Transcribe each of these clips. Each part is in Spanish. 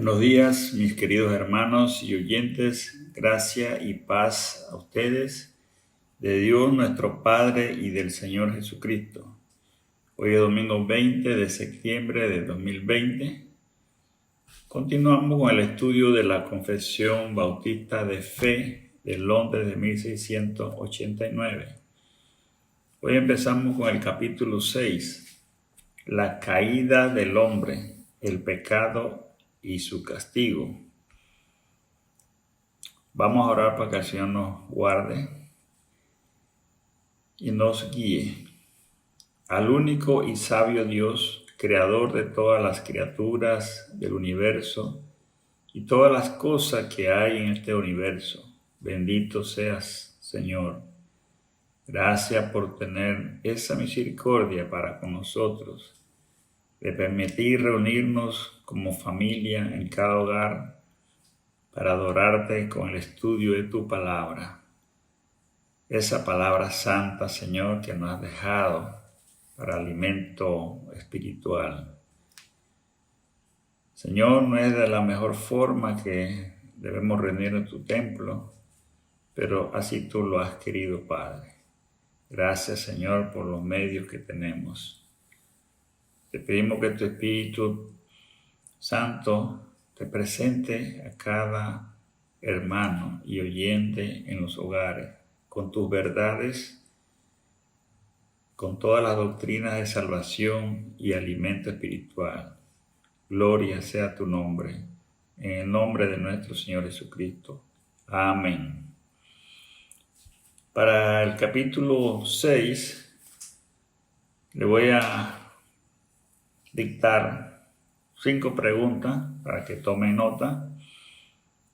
Buenos días, mis queridos hermanos y oyentes. Gracia y paz a ustedes, de Dios nuestro Padre y del Señor Jesucristo. Hoy es domingo 20 de septiembre de 2020. Continuamos con el estudio de la Confesión Bautista de Fe de Londres de 1689. Hoy empezamos con el capítulo 6, la caída del hombre, el pecado y su castigo. Vamos a orar para que el Señor nos guarde y nos guíe. Al único y sabio Dios, creador de todas las criaturas del universo y todas las cosas que hay en este universo, bendito seas, Señor. Gracias por tener esa misericordia para con nosotros, de permitir reunirnos como familia en cada hogar para adorarte con el estudio de tu palabra. Esa palabra santa, Señor, que nos has dejado para alimento espiritual. Señor, no es de la mejor forma que debemos reunir en tu templo, pero así tú lo has querido, Padre. Gracias, Señor, por los medios que tenemos. Te pedimos que tu Espíritu Santo te presente a cada hermano y oyente en los hogares con tus verdades, con todas las doctrinas de salvación y alimento espiritual. Gloria sea tu nombre, en el nombre de nuestro Señor Jesucristo. Amén. Para el capítulo 6 le voy a dictar 5 preguntas para que tomen nota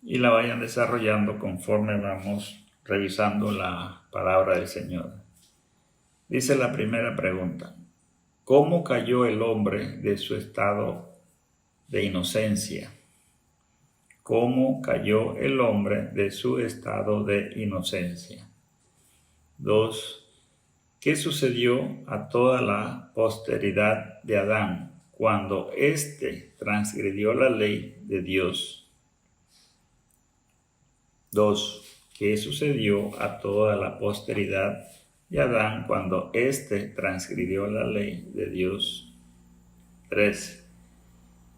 y la vayan desarrollando conforme vamos revisando la palabra del Señor. Dice la primera pregunta: ¿cómo cayó el hombre de su estado de inocencia? ¿Cómo cayó el hombre de su estado de inocencia? 2. ¿Qué sucedió a toda la posteridad de Adán cuando éste transgredió la ley de Dios? 2. ¿Qué sucedió a toda la posteridad de Adán cuando éste transgredió la ley de Dios? 3.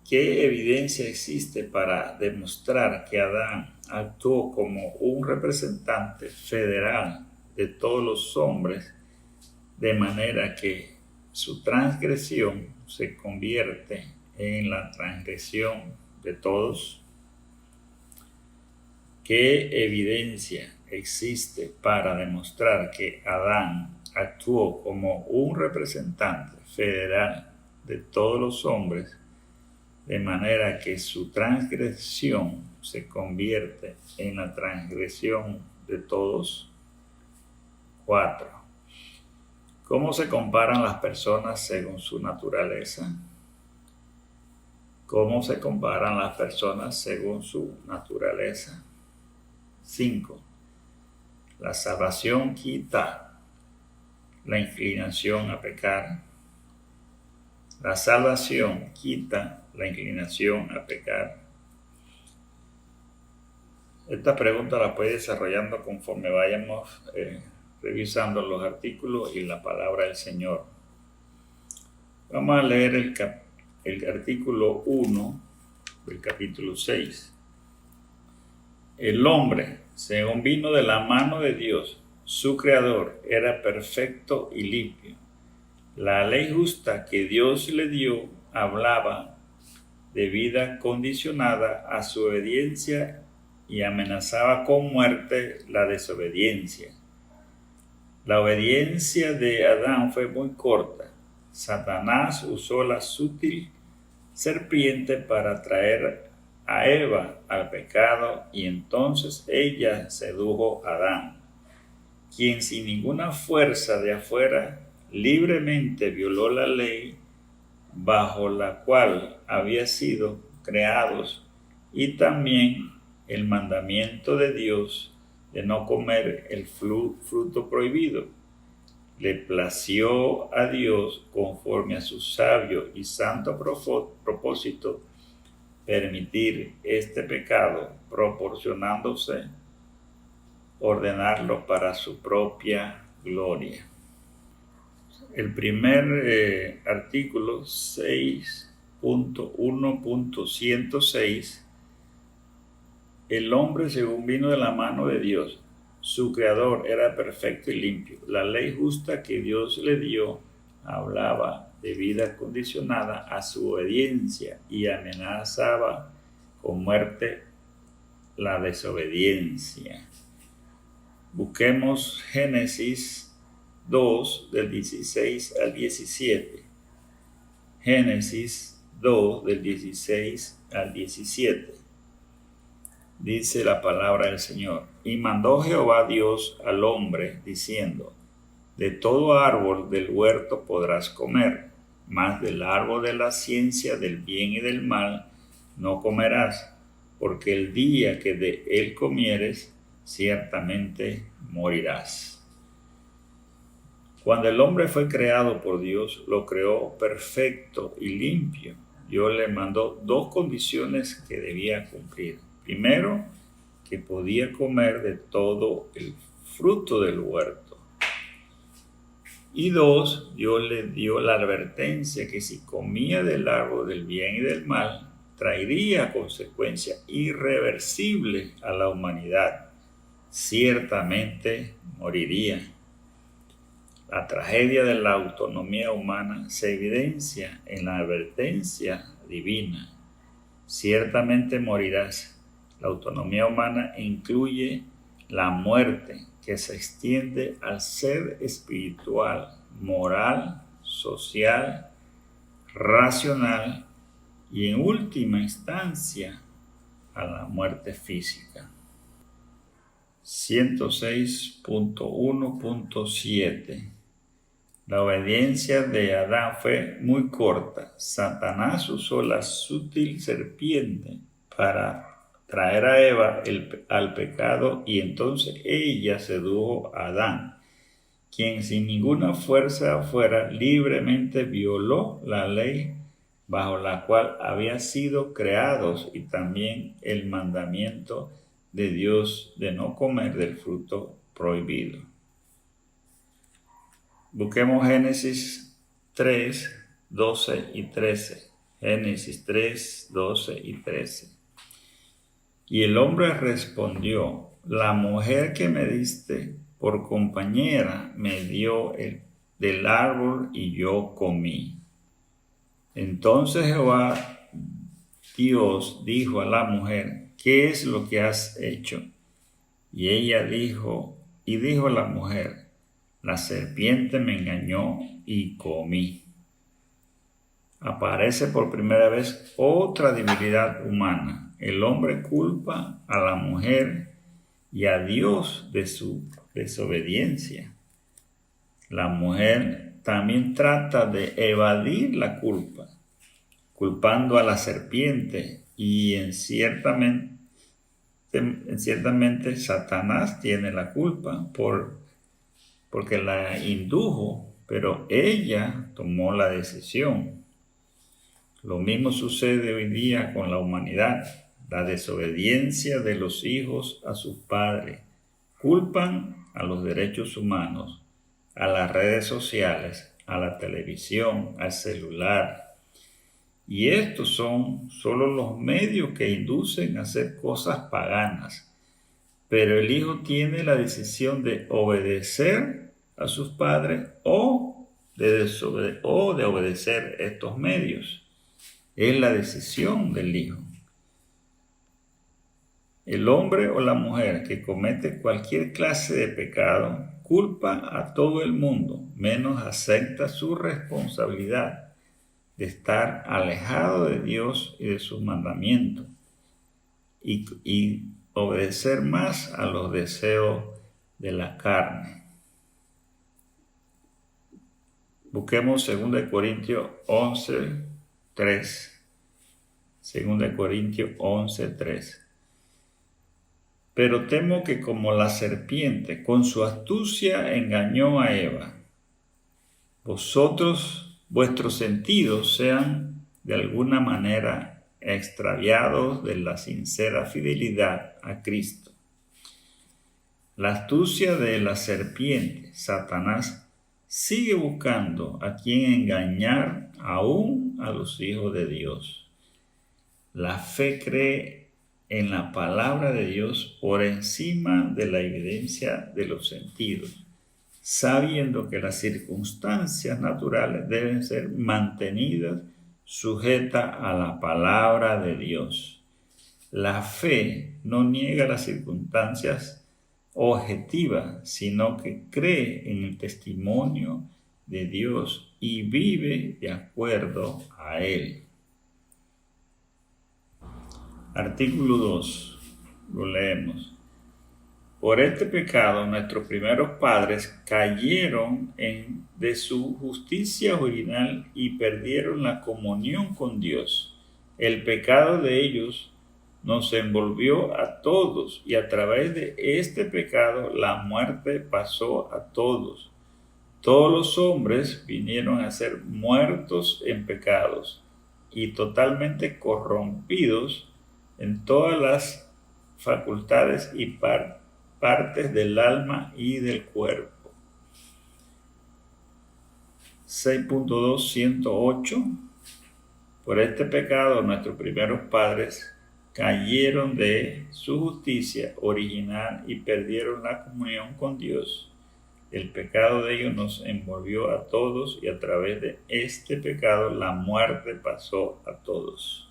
¿Qué evidencia existe para demostrar que Adán actuó como un representante federal de todos los hombres, de manera que su transgresión se convierte en la transgresión de todos? ¿Qué evidencia existe para demostrar que Adán actuó como un representante federal de todos los hombres, de manera que su transgresión se convierte en la transgresión de todos? 4. ¿Cómo se comparan las personas según su naturaleza? ¿Cómo se comparan las personas según su naturaleza? 5. La salvación quita la inclinación a pecar. La salvación quita la inclinación a pecar. Esta pregunta la puede desarrollando conforme vayamos revisando los artículos y la palabra del Señor. Vamos a leer el artículo 1 del capítulo 6. El hombre, según vino de la mano de Dios, su creador, era perfecto y limpio. La ley justa que Dios le dio hablaba de vida condicionada a su obediencia y amenazaba con muerte la desobediencia. La obediencia de Adán fue muy corta. Satanás usó la sutil serpiente para atraer a Eva al pecado y entonces ella sedujo a Adán, quien sin ninguna fuerza de afuera libremente violó la ley bajo la cual había sido creados y también el mandamiento de Dios de no comer el fruto prohibido. Le plació a Dios, conforme a su sabio y santo propósito, permitir este pecado, proporcionándose ordenarlo para su propia gloria. El primer artículo 6.1.106, el hombre según vino de la mano de Dios, su creador era perfecto y limpio. La ley justa que Dios le dio hablaba de vida condicionada a su obediencia y amenazaba con muerte la desobediencia. Busquemos Génesis 2 del 16 al 17. Génesis 2 del 16 al 17. Dice la palabra del Señor: y mandó Jehová Dios al hombre, diciendo: de todo árbol del huerto podrás comer, mas del árbol de la ciencia del bien y del mal no comerás, porque el día que de él comieres, ciertamente morirás. Cuando el hombre fue creado por Dios, lo creó perfecto y limpio. Dios le mandó dos condiciones que debía cumplir. Primero, que podía comer de todo el fruto del huerto. Y dos, Dios le dio la advertencia que si comía del árbol del bien y del mal, traería consecuencias irreversibles a la humanidad. Ciertamente moriría. La tragedia de la autonomía humana se evidencia en la advertencia divina. Ciertamente morirás. La autonomía humana incluye la muerte que se extiende al ser espiritual, moral, social, racional y en última instancia a la muerte física. 106.1.7. La obediencia de Adán fue muy corta. Satanás usó la sutil serpiente para traer a Eva al pecado y entonces ella sedujo a Adán, quien sin ninguna fuerza afuera libremente violó la ley bajo la cual había sido creados y también el mandamiento de Dios de no comer del fruto prohibido. Busquemos Génesis 3, 12 y 13. Génesis 3, 12 y 13. Y el hombre respondió: la mujer que me diste por compañera me dio del árbol y yo comí. Entonces Jehová Dios dijo a la mujer: ¿qué es lo que has hecho? Y ella dijo a la mujer: la serpiente me engañó y comí. Aparece por primera vez otra debilidad humana. El hombre culpa a la mujer y a Dios de su desobediencia. La mujer también trata de evadir la culpa, culpando a la serpiente, y ciertamente Satanás tiene la culpa porque la indujo, pero ella tomó la decisión. Lo mismo sucede hoy día con la humanidad. La desobediencia de los hijos a sus padres culpan a los derechos humanos, a las redes sociales, a la televisión, al celular. Y estos son solo los medios que inducen a hacer cosas paganas. Pero el hijo tiene la decisión de obedecer a sus padres o de obedecer estos medios. Es la decisión del hijo. El hombre o la mujer que comete cualquier clase de pecado culpa a todo el mundo, menos acepta su responsabilidad de estar alejado de Dios y de sus mandamientos y obedecer más a los deseos de la carne. Busquemos 2 Corintios 11:3. 2 Corintios 11:3. Pero temo que como la serpiente con su astucia engañó a Eva, vuestros sentidos sean de alguna manera extraviados de la sincera fidelidad a Cristo. La astucia de la serpiente, Satanás, sigue buscando a quien engañar aún a los hijos de Dios. La fe cree en la palabra de Dios por encima de la evidencia de los sentidos, sabiendo que las circunstancias naturales deben ser mantenidas sujetas a la palabra de Dios. La fe no niega las circunstancias objetivas, sino que cree en el testimonio de Dios y vive de acuerdo a él. Artículo 2. Lo leemos. Por este pecado nuestros primeros padres cayeron de su justicia original y perdieron la comunión con Dios. El pecado de ellos nos envolvió a todos y a través de este pecado la muerte pasó a todos. Todos los hombres vinieron a ser muertos en pecados y totalmente corrompidos en todas las facultades y partes del alma y del cuerpo. 6.2.108. Por este pecado nuestros primeros padres cayeron de su justicia original y perdieron la comunión con Dios. El pecado de ellos nos envolvió a todos y a través de este pecado la muerte pasó a todos.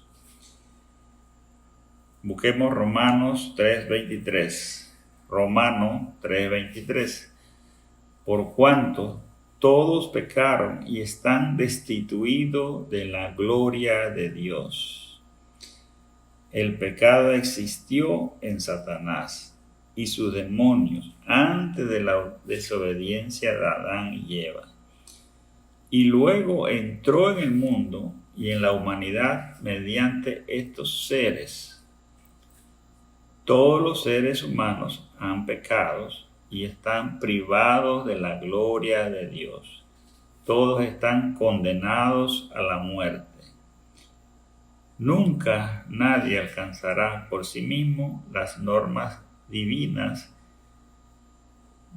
Busquemos Romanos 3.23. Romano 3.23. Por cuanto todos pecaron y están destituidos de la gloria de Dios. El pecado existió en Satanás y sus demonios antes de la desobediencia de Adán y Eva. Y luego entró en el mundo y en la humanidad mediante estos seres. Todos los seres humanos han pecado y están privados de la gloria de Dios. Todos están condenados a la muerte. Nunca nadie alcanzará por sí mismo las normas divinas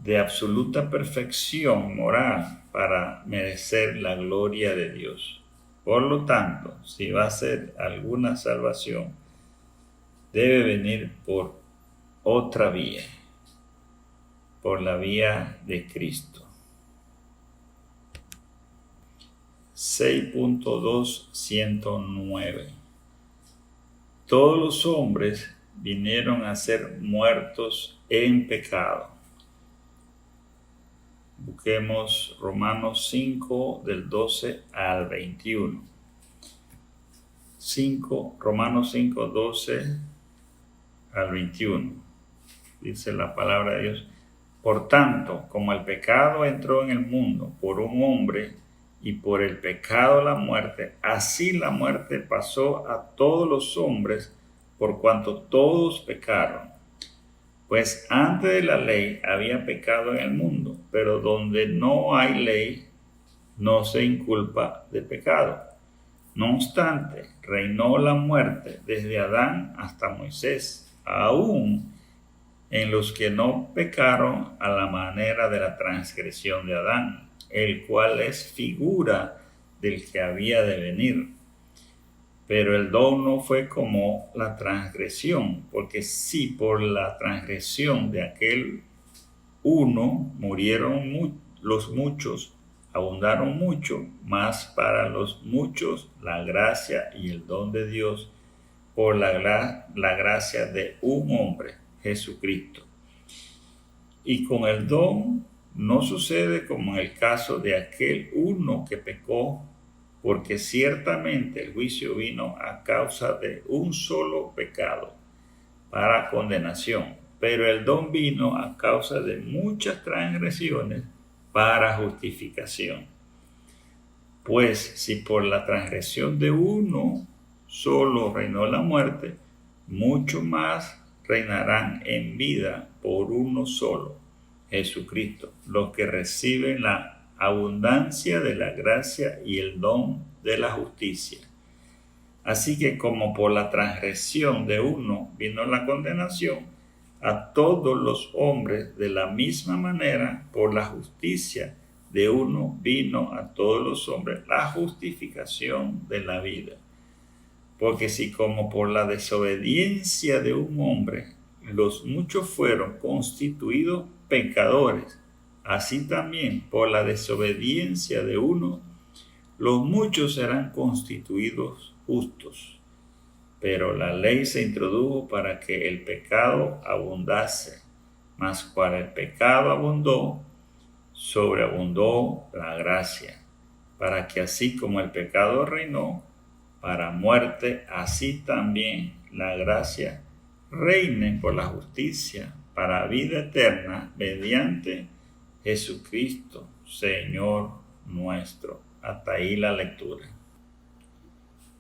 de absoluta perfección moral para merecer la gloria de Dios. Por lo tanto, si va a ser alguna salvación, debe venir por otra vía, por la vía de Cristo. 6.2.109. Todos los hombres vinieron a ser muertos en pecado. Busquemos Romanos 5 del 12 al 21. Romanos 5, 12 al 21. Dice la palabra de Dios. Por tanto, como el pecado entró en el mundo por un hombre y por el pecado la muerte, así la muerte pasó a todos los hombres por cuanto todos pecaron. Pues antes de la ley había pecado en el mundo, pero donde no hay ley no se inculpa de pecado. No obstante, reinó la muerte desde Adán hasta Moisés, aún en los que no pecaron a la manera de la transgresión de Adán, el cual es figura del que había de venir. Pero el don no fue como la transgresión, porque si por la transgresión de aquel uno murieron los muchos, abundaron mucho, más para los muchos la gracia y el don de Dios por la gracia de un hombre, Jesucristo. Y con el don no sucede como en el caso de aquel uno que pecó, porque ciertamente el juicio vino a causa de un solo pecado, para condenación, pero el don vino a causa de muchas transgresiones, para justificación. Pues si por la transgresión de uno solo reinó la muerte, mucho más reinarán en vida por uno solo, Jesucristo, los que reciben la abundancia de la gracia y el don de la justicia. Así que como por la transgresión de uno vino la condenación, a todos los hombres de la misma manera, por la justicia de uno vino a todos los hombres la justificación de la vida. Porque si como por la desobediencia de un hombre los muchos fueron constituidos pecadores, así también por la desobediencia de uno los muchos serán constituidos justos. Pero la ley se introdujo para que el pecado abundase, mas cuando el pecado abundó, sobreabundó la gracia, para que así como el pecado reinó para muerte, así también la gracia reine por la justicia para vida eterna mediante Jesucristo, Señor nuestro. Hasta ahí la lectura.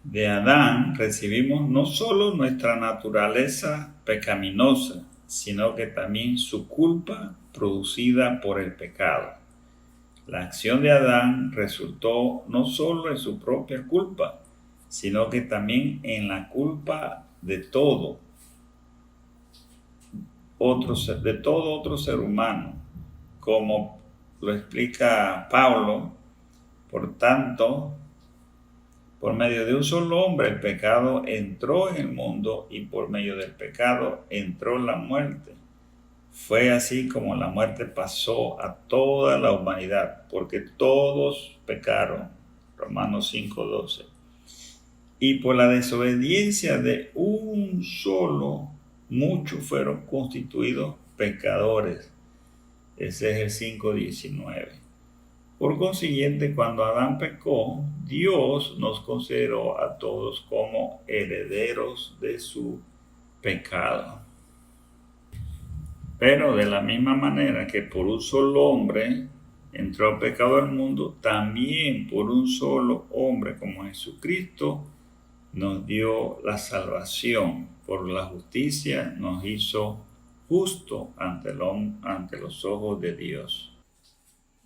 De Adán recibimos no solo nuestra naturaleza pecaminosa, sino que también su culpa producida por el pecado. La acción de Adán resultó no solo en su propia culpa, sino que también en la culpa de todo otro ser humano, como lo explica Pablo. Por tanto, por medio de un solo hombre el pecado entró en el mundo y por medio del pecado entró la muerte. Fue así como la muerte pasó a toda la humanidad, porque todos pecaron. Romanos 5:12. Y por la desobediencia de un solo, muchos fueron constituidos pecadores. Ese es el 5:19. Por consiguiente, cuando Adán pecó, Dios nos consideró a todos como herederos de su pecado. Pero de la misma manera que por un solo hombre entró el pecado al mundo, también por un solo hombre como Jesucristo nos dio la salvación. Por la justicia nos hizo justo ante los ojos de Dios.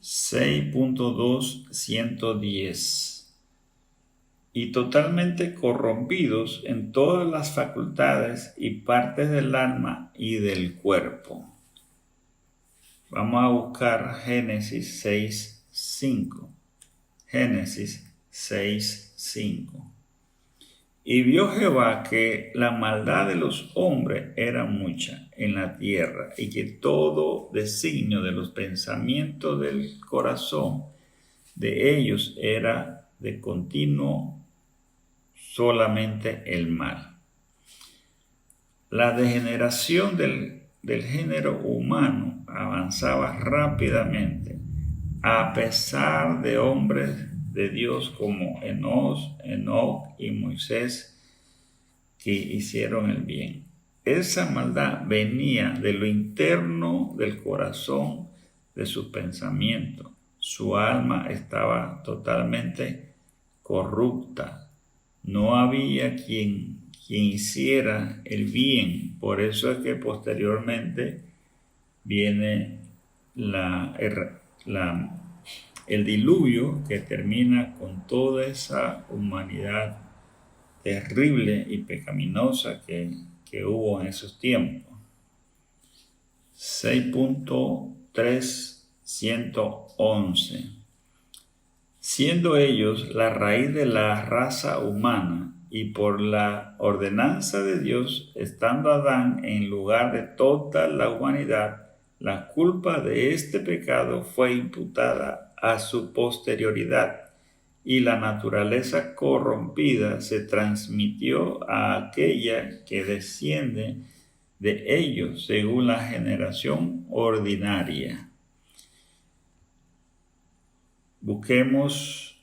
6.2.110. Y totalmente corrompidos en todas las facultades y partes del alma y del cuerpo. Vamos a buscar Génesis 6.5. Génesis 6.5. Y vio Jehová que la maldad de los hombres era mucha en la tierra, y que todo designio de los pensamientos del corazón de ellos era de continuo solamente el mal. La degeneración del género humano avanzaba rápidamente, a pesar de hombres de Dios como Enoc y Moisés, que hicieron el bien. Esa maldad venía de lo interno del corazón, de sus pensamientos. Su alma estaba totalmente corrupta. No había quien hiciera el bien. Por eso es que posteriormente viene el diluvio, que termina con toda esa humanidad terrible y pecaminosa que hubo en esos tiempos. 6.3.111. Siendo ellos la raíz de la raza humana, y por la ordenanza de Dios, estando Adán en lugar de toda la humanidad, la culpa de este pecado fue imputada a su posterioridad, y la naturaleza corrompida se transmitió a aquella que desciende de ellos según la generación ordinaria. Busquemos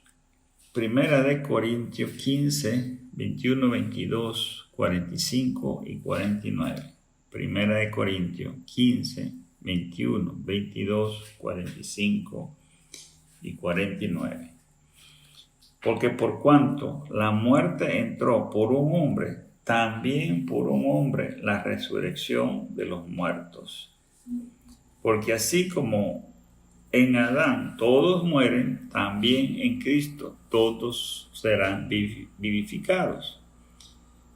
1 Corintios 15, 21, 22, 45 y 49. 1 Corintios 15, 21, 22, 45 y 49. Porque por cuanto la muerte entró por un hombre, también por un hombre la resurrección de los muertos. Porque así como en Adán todos mueren, también en Cristo todos serán vivificados.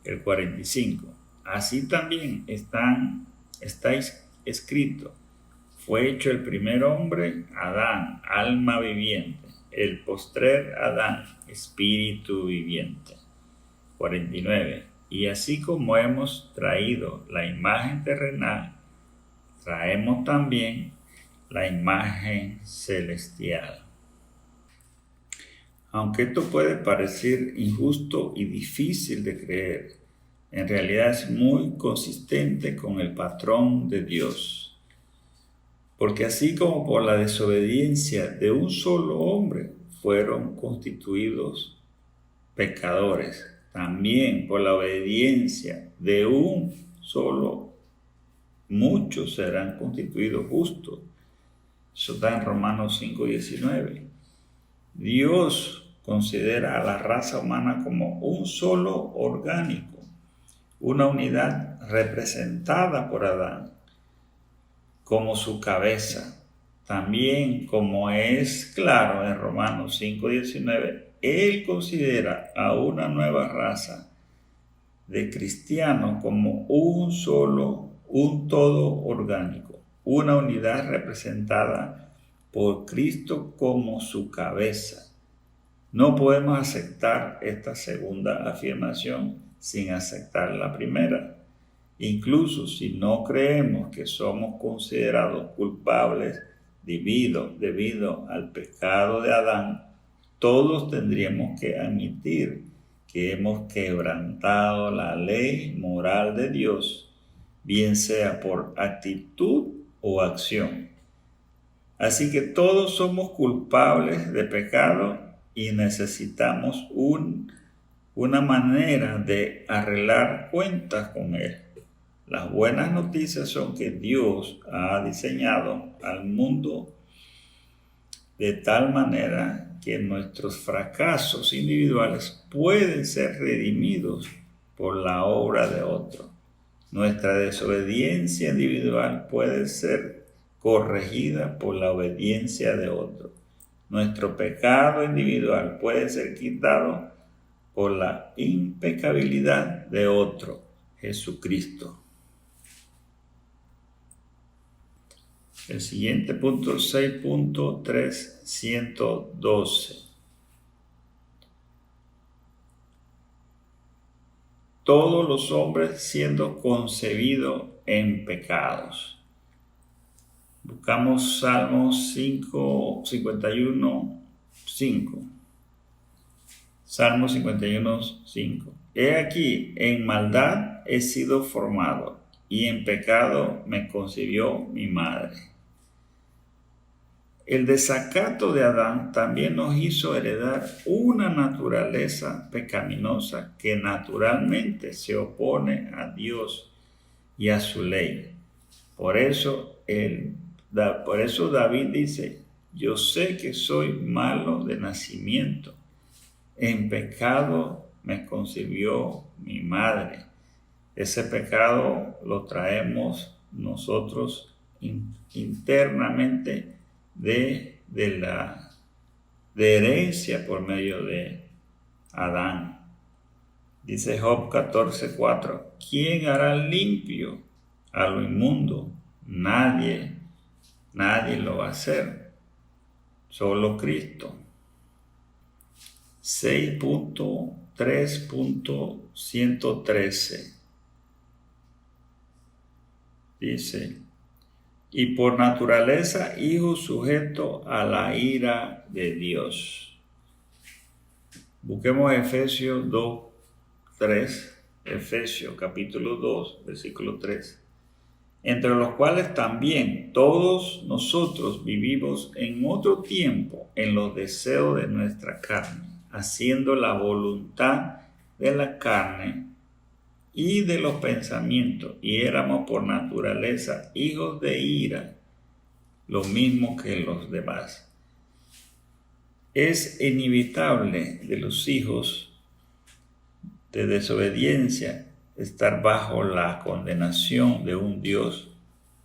El 45. Así también está escrito: fue hecho el primer hombre, Adán, alma viviente; el postrer Adán, espíritu viviente. 49. Y así como hemos traído la imagen terrenal, traemos también la imagen celestial. Aunque esto puede parecer injusto y difícil de creer, en realidad es muy consistente con el patrón de Dios. Porque así como por la desobediencia de un solo hombre fueron constituidos pecadores, también por la obediencia de un solo, muchos serán constituidos justos. Eso está en Romanos 5:19. Dios considera a la raza humana como un solo orgánico, una unidad representada por Adán como su cabeza. También, como es claro en Romanos 5:19, Él considera a una nueva raza de cristianos como un todo orgánico, una unidad representada por Cristo como su cabeza. No podemos aceptar esta segunda afirmación sin aceptar la primera. Incluso si no creemos que somos considerados culpables debido al pecado de Adán, todos tendríamos que admitir que hemos quebrantado la ley moral de Dios, bien sea por actitud o acción. Así que todos somos culpables de pecado y necesitamos una manera de arreglar cuentas con Él. Las buenas noticias son que Dios ha diseñado al mundo de tal manera que nuestros fracasos individuales pueden ser redimidos por la obra de otro. Nuestra desobediencia individual puede ser corregida por la obediencia de otro. Nuestro pecado individual puede ser quitado por la impecabilidad de otro, Jesucristo. El siguiente punto, 6.312. Todos los hombres siendo concebidos en pecados. Buscamos Salmos 51:5. Salmo 51:5. He aquí, en maldad he sido formado, y en pecado me concibió mi madre. El desacato de Adán también nos hizo heredar una naturaleza pecaminosa que naturalmente se opone a Dios y a su ley. Por eso David dice: yo sé que soy malo de nacimiento, en pecado me concibió mi madre. Ese pecado lo traemos nosotros internamente de herencia por medio de Adán. Dice Job 14:4: ¿quién hará limpio a lo inmundo? Nadie lo va a hacer, solo Cristo. 6.3.113 dice: y por naturaleza hijo sujeto a la ira de Dios. Busquemos Efesios 2:3, Efesios capítulo 2, versículo 3. Entre los cuales también todos nosotros vivimos en otro tiempo en los deseos de nuestra carne, haciendo la voluntad de la carne y de los pensamientos, y éramos por naturaleza hijos de ira, lo mismo que los demás. Es inevitable de los hijos de desobediencia estar bajo la condenación de un Dios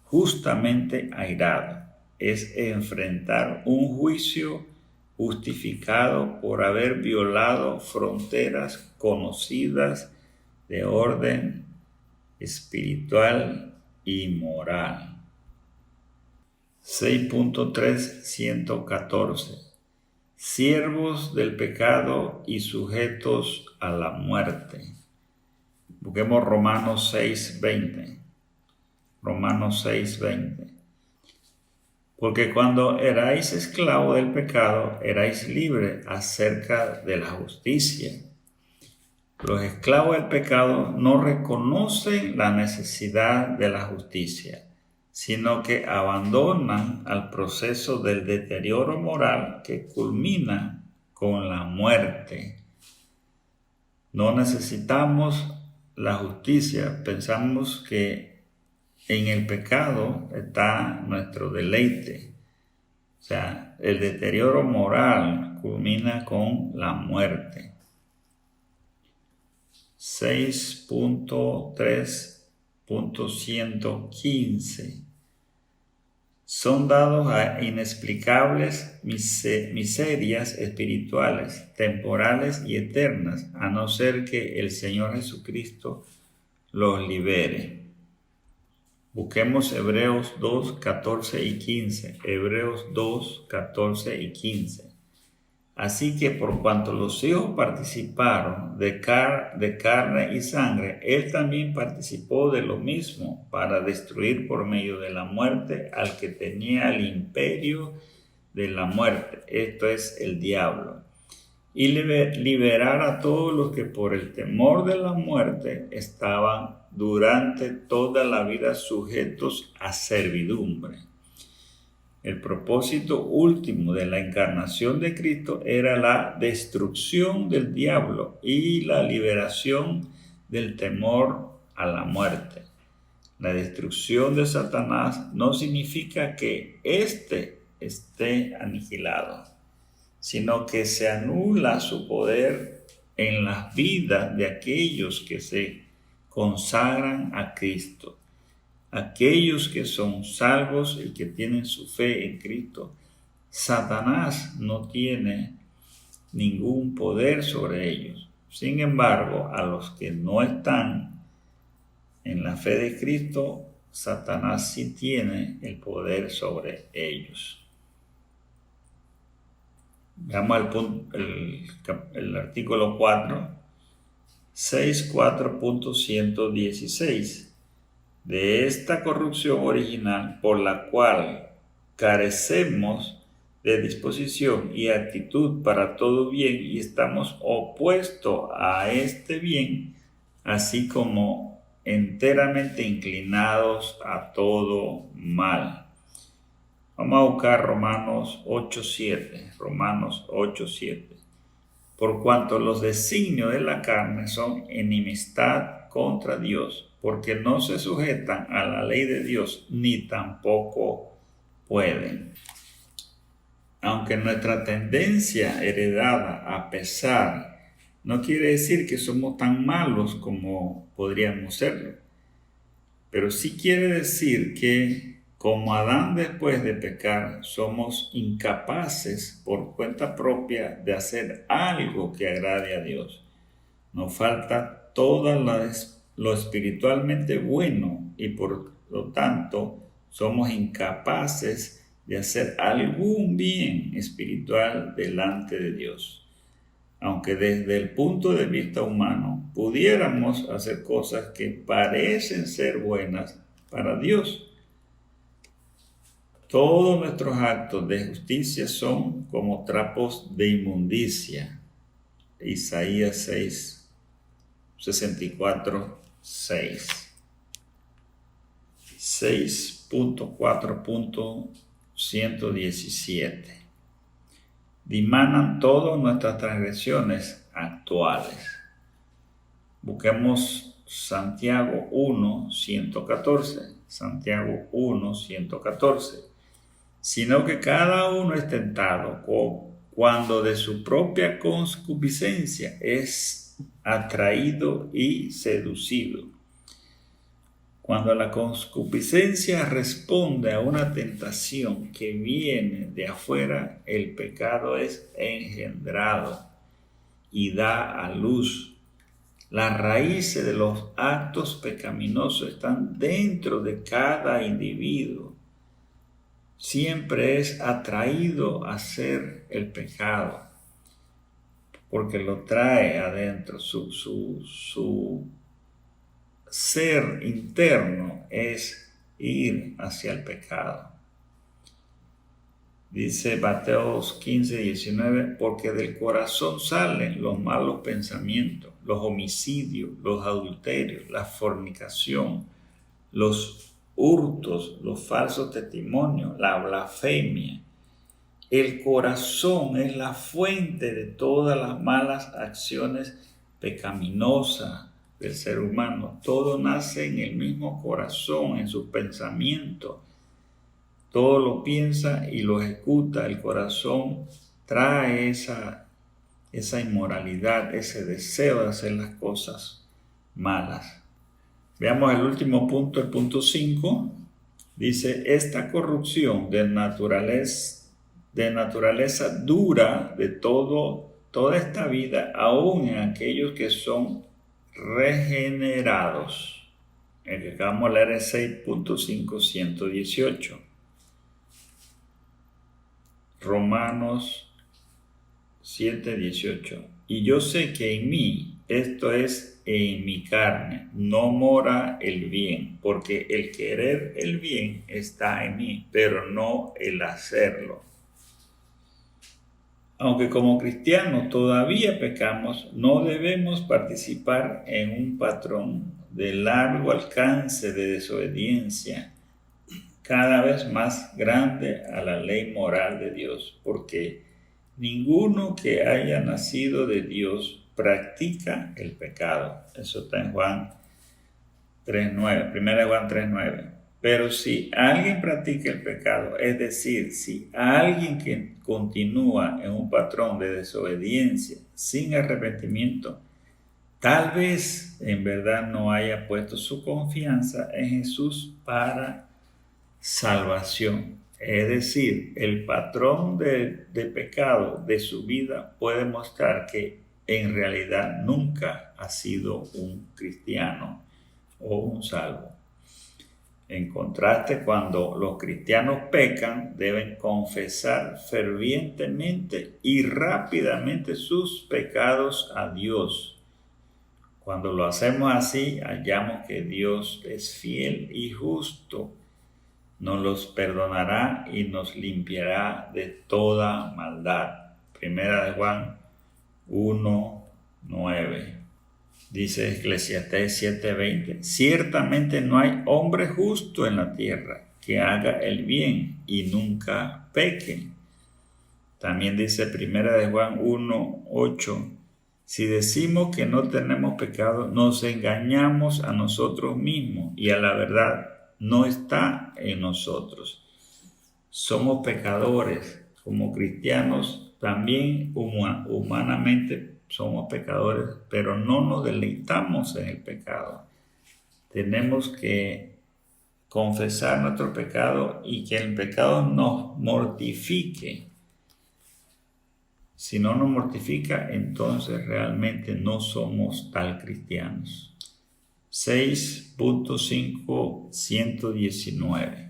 justamente airado. Es enfrentar un juicio justificado por haber violado fronteras conocidas de orden espiritual y moral. 6.314. Siervos del pecado y sujetos a la muerte. Busquemos Romanos 6:20. Romanos 6:20. Porque cuando erais esclavos del pecado, erais libres acerca de la justicia. Los esclavos del pecado no reconocen la necesidad de la justicia, sino que abandonan al proceso del deterioro moral que culmina con la muerte. No necesitamos la justicia, pensamos que en el pecado está nuestro deleite. O sea, el deterioro moral culmina con la muerte. 6.3.115. Son dados a inexplicables miserias espirituales, temporales y eternas, a no ser que el Señor Jesucristo los libere. Busquemos Hebreos 2, 14 y 15. Hebreos 2, 14 y 15. Así que por cuanto los hijos participaron de carne y sangre, él también participó de lo mismo para destruir por medio de la muerte al que tenía el imperio de la muerte, esto es el diablo, y liberar a todos los que por el temor de la muerte estaban durante toda la vida sujetos a servidumbre. El propósito último de la encarnación de Cristo era la destrucción del diablo y la liberación del temor a la muerte. La destrucción de Satanás no significa que éste esté aniquilado, sino que se anula su poder en las vidas de aquellos que se consagran a Cristo. Aquellos que son salvos y que tienen su fe en Cristo, Satanás no tiene ningún poder sobre ellos. Sin embargo, a los que no están en la fe de Cristo, Satanás sí tiene el poder sobre ellos. Veamos el artículo 4, 6.4.116. De esta corrupción original por la cual carecemos de disposición y actitud para todo bien y estamos opuestos a este bien, así como enteramente inclinados a todo mal. Vamos a buscar Romanos 8:7. Romanos 8:7. Por cuanto los designios de la carne son enemistad contra Dios, porque no se sujetan a la ley de Dios, ni tampoco pueden. Aunque nuestra tendencia heredada a pesar no quiere decir que somos tan malos como podríamos serlo, pero sí quiere decir que como Adán después de pecar, somos incapaces por cuenta propia de hacer algo que agrade a Dios. Nos falta todo lo espiritualmente bueno y por lo tanto somos incapaces de hacer algún bien espiritual delante de Dios. Aunque desde el punto de vista humano pudiéramos hacer cosas que parecen ser buenas para Dios. Todos nuestros actos de justicia son como trapos de inmundicia. Isaías 64, 6. 6.4.117. Dimanan todas nuestras transgresiones actuales. Busquemos Santiago 1:114. Santiago 1:114. Sino que cada uno es tentado cuando de su propia concupiscencia es atraído y seducido. Cuando la concupiscencia responde a una tentación que viene de afuera, el pecado es engendrado y da a luz Las raíces de los actos pecaminosos están dentro de cada individuo. Siempre es atraído a hacer el pecado, porque lo trae adentro. Su ser interno es ir hacia el pecado. Dice Mateo 15:19, porque del corazón salen los malos pensamientos, los homicidios, los adulterios, la fornicación, los hurtos, los falsos testimonios, la blasfemia. El corazón es la fuente de todas las malas acciones pecaminosas del ser humano. Todo nace en el mismo corazón, en sus pensamientos. Todo lo piensa y lo ejecuta. El corazón trae esa inmoralidad, ese deseo de hacer las cosas malas. Veamos el último punto, el punto 5. Dice, esta corrupción de naturaleza dura de toda esta vida, aún en aquellos que son regenerados. El que acabamos de leer es 6.5, 118. Romanos 7:18. Y yo sé que en mí, esto es en mi carne, no mora el bien, porque el querer el bien está en mí, pero no el hacerlo. Aunque como cristianos todavía pecamos, no debemos participar en un patrón de largo alcance de desobediencia, cada vez más grande a la ley moral de Dios, porque ninguno que haya nacido de Dios practica el pecado. Eso está en Juan 3:9, 1 Juan 3:9. Pero si alguien practica el pecado, es decir, si alguien que continúa en un patrón de desobediencia sin arrepentimiento, tal vez en verdad no haya puesto su confianza en Jesús para salvación. Es decir, el patrón de pecado de su vida puede mostrar que en realidad nunca ha sido un cristiano o un salvo. En contraste, cuando los cristianos pecan, deben confesar fervientemente y rápidamente sus pecados a Dios. Cuando lo hacemos así, hallamos que Dios es fiel y justo. Nos los perdonará y nos limpiará de toda maldad. Primera de Juan 1:9. Dice Eclesiastés 7:20. Ciertamente no hay hombre justo en la tierra que haga el bien y nunca peque. También dice Primera de Juan 1:8. Si decimos que no tenemos pecado, nos engañamos a nosotros mismos y a la verdad no está en nosotros. Somos pecadores. Como cristianos también humanamente somos pecadores, pero no nos deleitamos en el pecado. Tenemos que confesar nuestro pecado y que el pecado nos mortifique. Si no nos mortifica, entonces realmente no somos tal cristianos. 6.5, 119.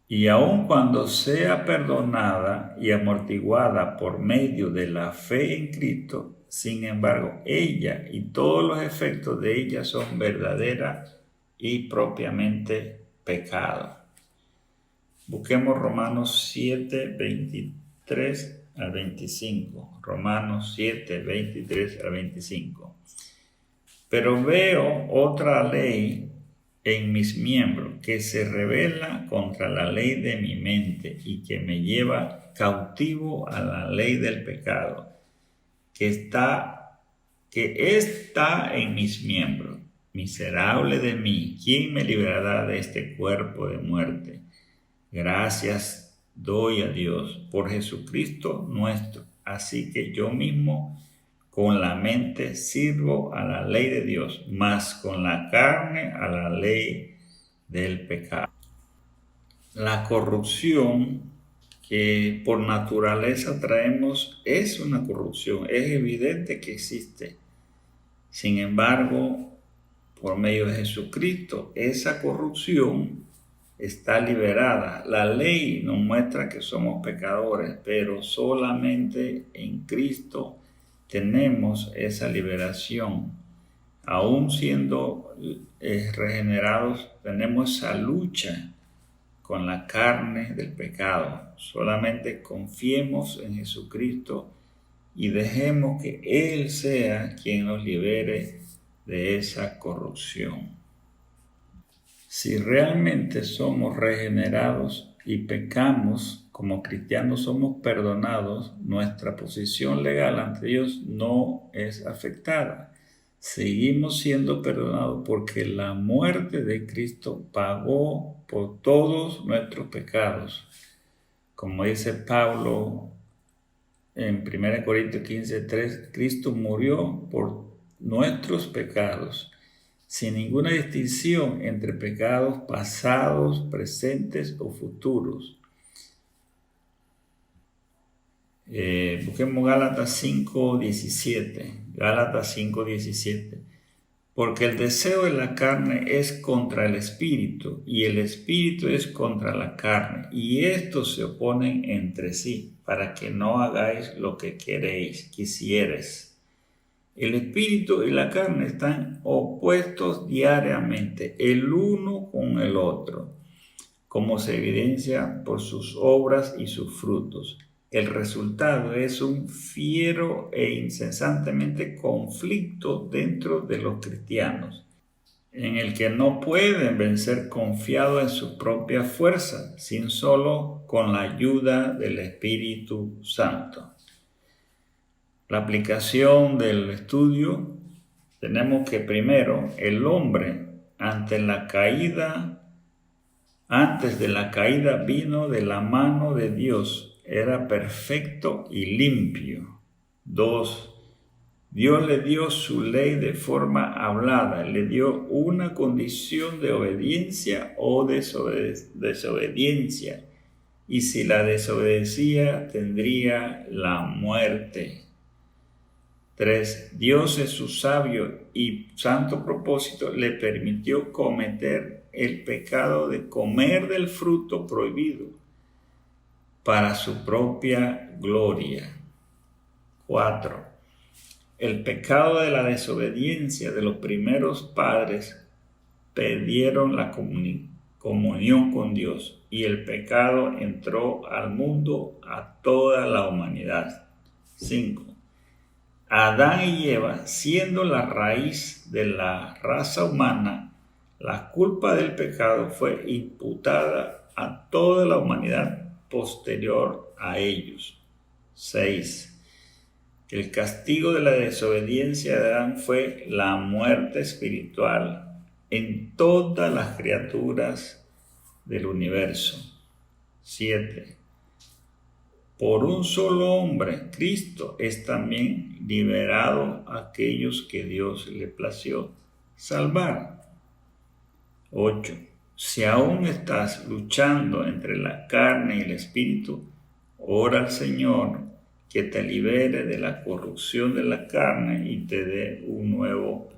Y aun cuando sea perdonada y amortiguada por medio de la fe en Cristo, sin embargo, ella y todos los efectos de ella son verdaderas y propiamente pecado. Busquemos Romanos 7:23 al 25. Romanos 7:23 al 25. Pero veo otra ley en mis miembros que se rebela contra la ley de mi mente y que me lleva cautivo a la ley del pecado que está en mis miembros. Miserable de mí, ¿quién me librará de este cuerpo de muerte? Gracias doy a Dios por Jesucristo nuestro. Así que yo mismo con la mente sirvo a la ley de Dios, mas con la carne a la ley del pecado. La corrupción que por naturaleza traemos es una corrupción, es evidente que existe. Sin embargo, por medio de Jesucristo, esa corrupción está liberada. La ley nos muestra que somos pecadores, pero solamente en Cristo tenemos esa liberación. Aún siendo regenerados, tenemos esa lucha con la carne del pecado. Solamente confiemos en Jesucristo y dejemos que Él sea quien nos libere de esa corrupción. Si realmente somos regenerados y pecamos, como cristianos somos perdonados, nuestra posición legal ante Dios no es afectada. Seguimos siendo perdonados porque la muerte de Cristo pagó por todos nuestros pecados. Como dice Pablo en 1 Corintios 15:3, Cristo murió por nuestros pecados, sin ninguna distinción entre pecados pasados, presentes o futuros. Busquemos Gálatas 5:17. Gálatas 5:17. Porque el deseo de la carne es contra el espíritu, y el espíritu es contra la carne, y estos se oponen entre sí, para que no hagáis lo que quisieres. El espíritu y la carne están opuestos diariamente, el uno con el otro, como se evidencia por sus obras y sus frutos. El resultado es un fiero e incesantemente conflicto dentro de los cristianos, en el que no pueden vencer confiados en su propia fuerza, sino solo con la ayuda del Espíritu Santo. La aplicación del estudio, tenemos que primero, el hombre antes de la caída vino de la mano de Dios. Era perfecto y limpio. 2. Dios le dio su ley de forma hablada, le dio una condición de obediencia o desobediencia, y si la desobedecía tendría la muerte. 3. Dios en su sabio y santo propósito le permitió cometer el pecado de comer del fruto prohibido para su propia gloria. 4. El pecado de la desobediencia de los primeros padres perdieron la comunión con Dios, y el pecado entró al mundo a toda la humanidad. 5. Adán y Eva, siendo la raíz de la raza humana, la culpa del pecado fue imputada a toda la humanidad posterior a ellos. 6. El castigo de la desobediencia de Adán fue la muerte espiritual en todas las criaturas del universo. 7. Por un solo hombre, Cristo, es también liberado a aquellos que Dios le plació salvar. 8. Si aún estás luchando entre la carne y el espíritu, ora al Señor que te libere de la corrupción de la carne y te dé un nuevo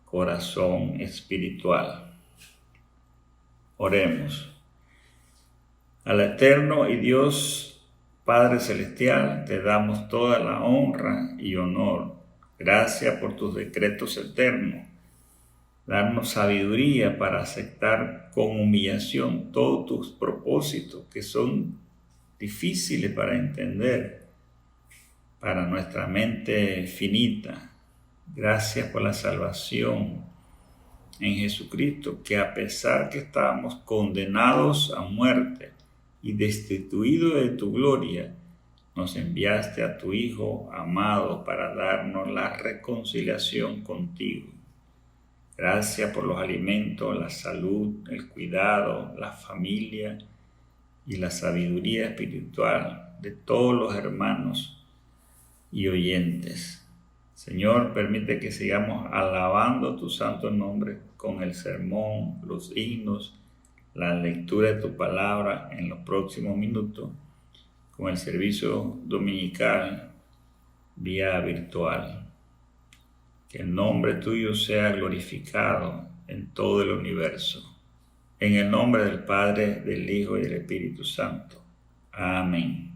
corazón espiritual. Oremos. Al eterno y Dios Padre Celestial, te damos toda la honra y honor. Gracias por tus decretos eternos. Darnos sabiduría para aceptar con humillación todos tus propósitos que son difíciles para entender para nuestra mente finita. Gracias por la salvación en Jesucristo, que a pesar que estábamos condenados a muerte y destituidos de tu gloria, nos enviaste a tu Hijo amado para darnos la reconciliación contigo. Gracias por los alimentos, la salud, el cuidado, la familia y la sabiduría espiritual de todos los hermanos y oyentes. Señor, permite que sigamos alabando tu santo nombre con el sermón, los himnos, la lectura de tu palabra en los próximos minutos, con el servicio dominical vía virtual. Que el nombre tuyo sea glorificado en todo el universo. En el nombre del Padre, del Hijo y del Espíritu Santo. Amén.